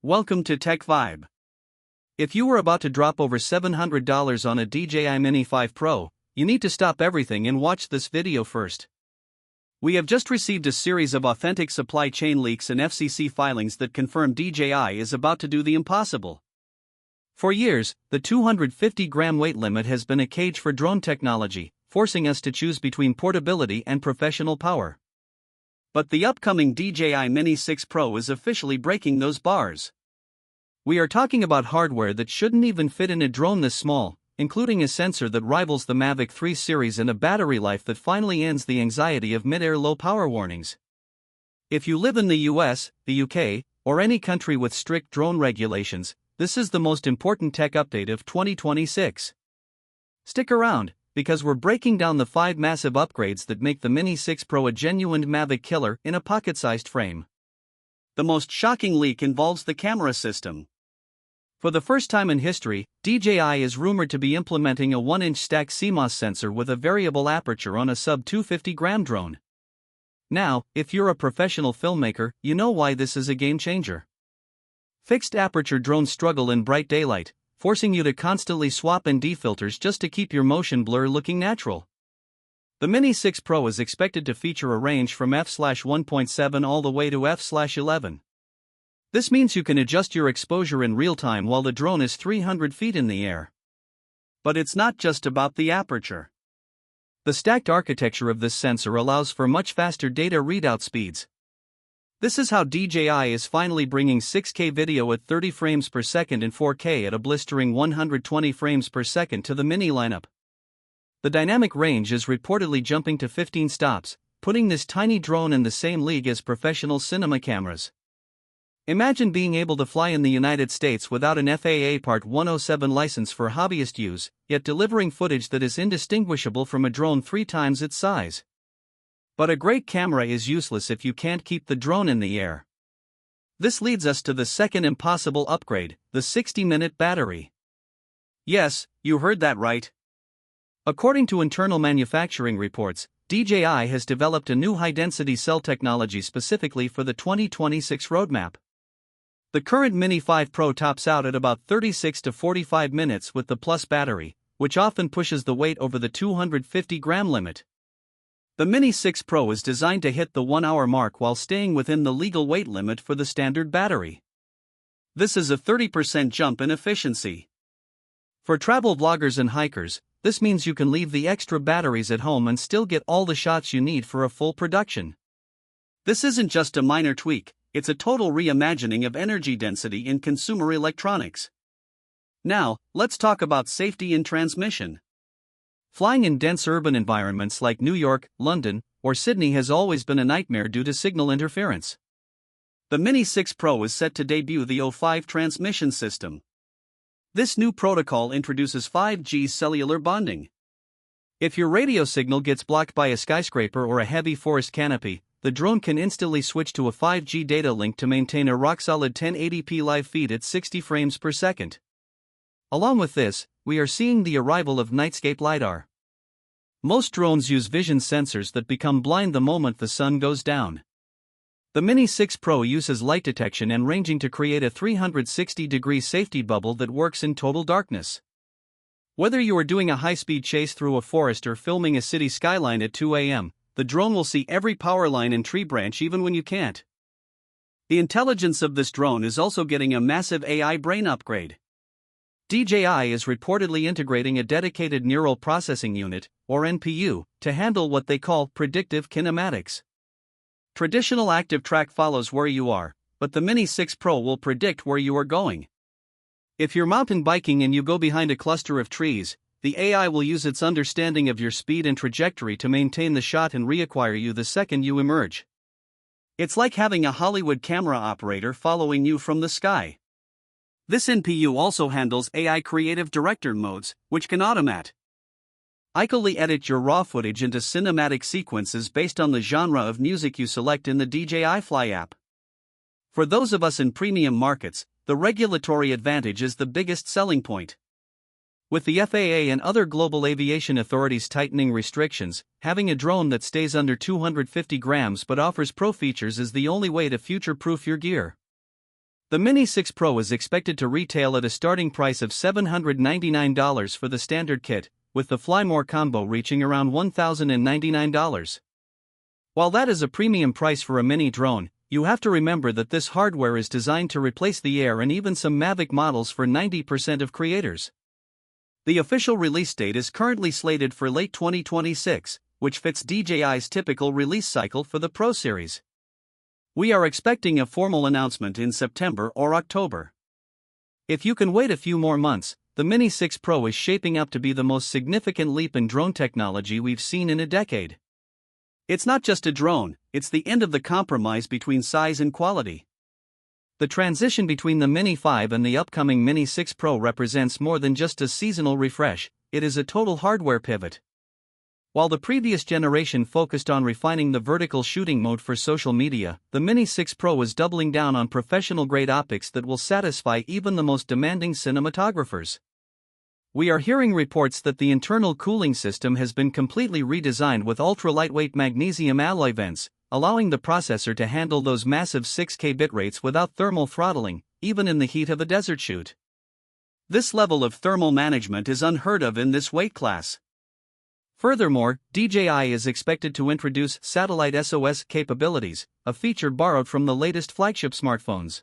Welcome to Tech Vibe. If you were about to drop over $700 on a DJI Mini 5 Pro, you need to stop everything and watch this video first. We have just received a series of authentic supply chain leaks and FCC filings that confirm DJI is about to do the impossible. For years, the 250-gram weight limit has been a cage for drone technology, forcing us to choose between portability and professional power. But the upcoming DJI Mini 6 Pro is officially breaking those bars. We are talking about hardware that shouldn't even fit in a drone this small, including a sensor that rivals the Mavic 3 series and a battery life that finally ends the anxiety of mid-air low power warnings. If you live in the US, the UK, or any country with strict drone regulations, this is the most important tech update of 2026. Stick around, because we're breaking down the 5 massive upgrades that make the Mini 6 Pro a genuine Mavic Killer in a pocket-sized frame. The most shocking leak involves the camera system. For the first time in history, DJI is rumored to be implementing a 1-inch Stacked CMOS sensor with a variable aperture on a sub-250-gram drone. Now, if you're a professional filmmaker, you know why this is a game-changer. Fixed aperture drones struggle in bright daylight, forcing you to constantly swap ND filters just to keep your motion blur looking natural. The Mini 6 Pro is expected to feature a range from f/1.7 all the way to f/11. This means you can adjust your exposure in real time while the drone is 300 feet in the air. But it's not just about the aperture. The stacked architecture of this sensor allows for much faster data readout speeds. This is how DJI is finally bringing 6K video at 30 frames per second and 4K at a blistering 120 frames per second to the Mini lineup. The dynamic range is reportedly jumping to 15 stops, putting this tiny drone in the same league as professional cinema cameras. Imagine being able to fly in the United States without an FAA Part 107 license for hobbyist use, yet delivering footage that is indistinguishable from a drone 3 times its size. But a great camera is useless if you can't keep the drone in the air. This leads us to the second impossible upgrade, the 60-minute battery. Yes, you heard that right. According to internal manufacturing reports, DJI has developed a new high-density cell technology specifically for the 2026 roadmap. The current Mini 5 Pro tops out at about 36 to 45 minutes with the Plus battery, which often pushes the weight over the 250-gram limit. The Mini 6 Pro is designed to hit the 1-hour mark while staying within the legal weight limit for the standard battery. This is a 30% jump in efficiency. For travel vloggers and hikers, this means you can leave the extra batteries at home and still get all the shots you need for a full production. This isn't just a minor tweak, it's a total reimagining of energy density in consumer electronics. Now, let's talk about safety in transmission. Flying in dense urban environments like New York, London, or Sydney has always been a nightmare due to signal interference. The Mini 6 Pro is set to debut the O5 transmission system. This new protocol introduces 5G cellular bonding. If your radio signal gets blocked by a skyscraper or a heavy forest canopy, the drone can instantly switch to a 5G data link to maintain a rock-solid 1080p live feed at 60 frames per second. Along with this, we are seeing the arrival of Nightscape LiDAR. Most drones use vision sensors that become blind the moment the sun goes down. The Mini 6 Pro uses light detection and ranging to create a 360-degree safety bubble that works in total darkness. Whether you are doing a high-speed chase through a forest or filming a city skyline at 2 a.m., the drone will see every power line and tree branch even when you can't. The intelligence of this drone is also getting a massive AI brain upgrade. DJI is reportedly integrating a dedicated neural processing unit, or NPU, to handle what they call predictive kinematics. Traditional active track follows where you are, but the Mini 6 Pro will predict where you are going. If you're mountain biking and you go behind a cluster of trees, the AI will use its understanding of your speed and trajectory to maintain the shot and reacquire you the second you emerge. It's like having a Hollywood camera operator following you from the sky. This NPU also handles AI creative director modes, which can automatically edit your raw footage into cinematic sequences based on the genre of music you select in the DJI Fly app. For those of us in premium markets, the regulatory advantage is the biggest selling point. With the FAA and other global aviation authorities tightening restrictions, having a drone that stays under 250 grams but offers pro features is the only way to future-proof your gear. The Mini 6 Pro is expected to retail at a starting price of $799 for the standard kit, with the Fly More combo reaching around $1,099. While that is a premium price for a mini drone, you have to remember that this hardware is designed to replace the Air and even some Mavic models for 90% of creators. The official release date is currently slated for late 2026, which fits DJI's typical release cycle for the Pro series. We are expecting a formal announcement in September or October. If you can wait a few more months, the Mini 6 Pro is shaping up to be the most significant leap in drone technology we've seen in a decade. It's not just a drone, it's the end of the compromise between size and quality. The transition between the Mini 5 and the upcoming Mini 6 Pro represents more than just a seasonal refresh, it is a total hardware pivot. While the previous generation focused on refining the vertical shooting mode for social media, the Mini 6 Pro is doubling down on professional-grade optics that will satisfy even the most demanding cinematographers. We are hearing reports that the internal cooling system has been completely redesigned with ultra-lightweight magnesium alloy vents, allowing the processor to handle those massive 6K bitrates without thermal throttling, even in the heat of a desert shoot. This level of thermal management is unheard of in this weight class. Furthermore, DJI is expected to introduce satellite SOS capabilities, a feature borrowed from the latest flagship smartphones.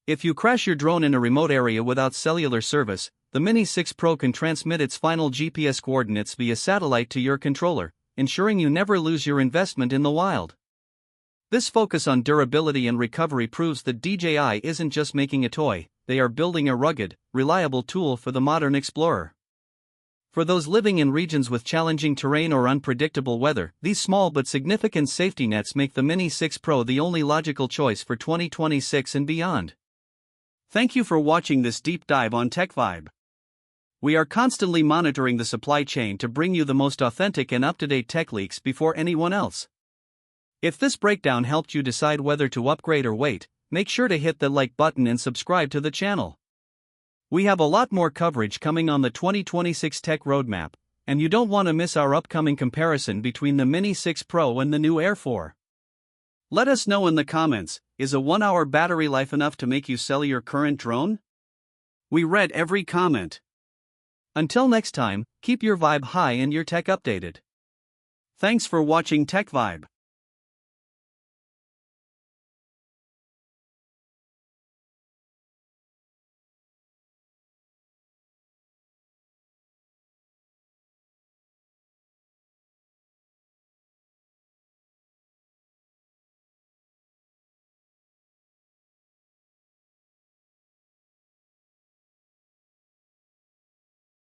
If you crash your drone in a remote area without cellular service, the Mini 6 Pro can transmit its final GPS coordinates via satellite to your controller, ensuring you never lose your investment in the wild. This focus on durability and recovery proves that DJI isn't just making a toy, they are building a rugged, reliable tool for the modern explorer. For those living in regions with challenging terrain or unpredictable weather, these small but significant safety nets make the Mini 6 Pro the only logical choice for 2026 and beyond. Thank you for watching this deep dive on TechVibe. We are constantly monitoring the supply chain to bring you the most authentic and up-to-date tech leaks before anyone else. If this breakdown helped you decide whether to upgrade or wait, make sure to hit the like button and subscribe to the channel. We have a lot more coverage coming on the 2026 tech roadmap, and you don't want to miss our upcoming comparison between the Mini 6 Pro and the new Air 4. Let us know in the comments, is a 1-hour battery life enough to make you sell your current drone? We read every comment. Until next time, keep your vibe high and your tech updated. Thanks for watching TechVibe.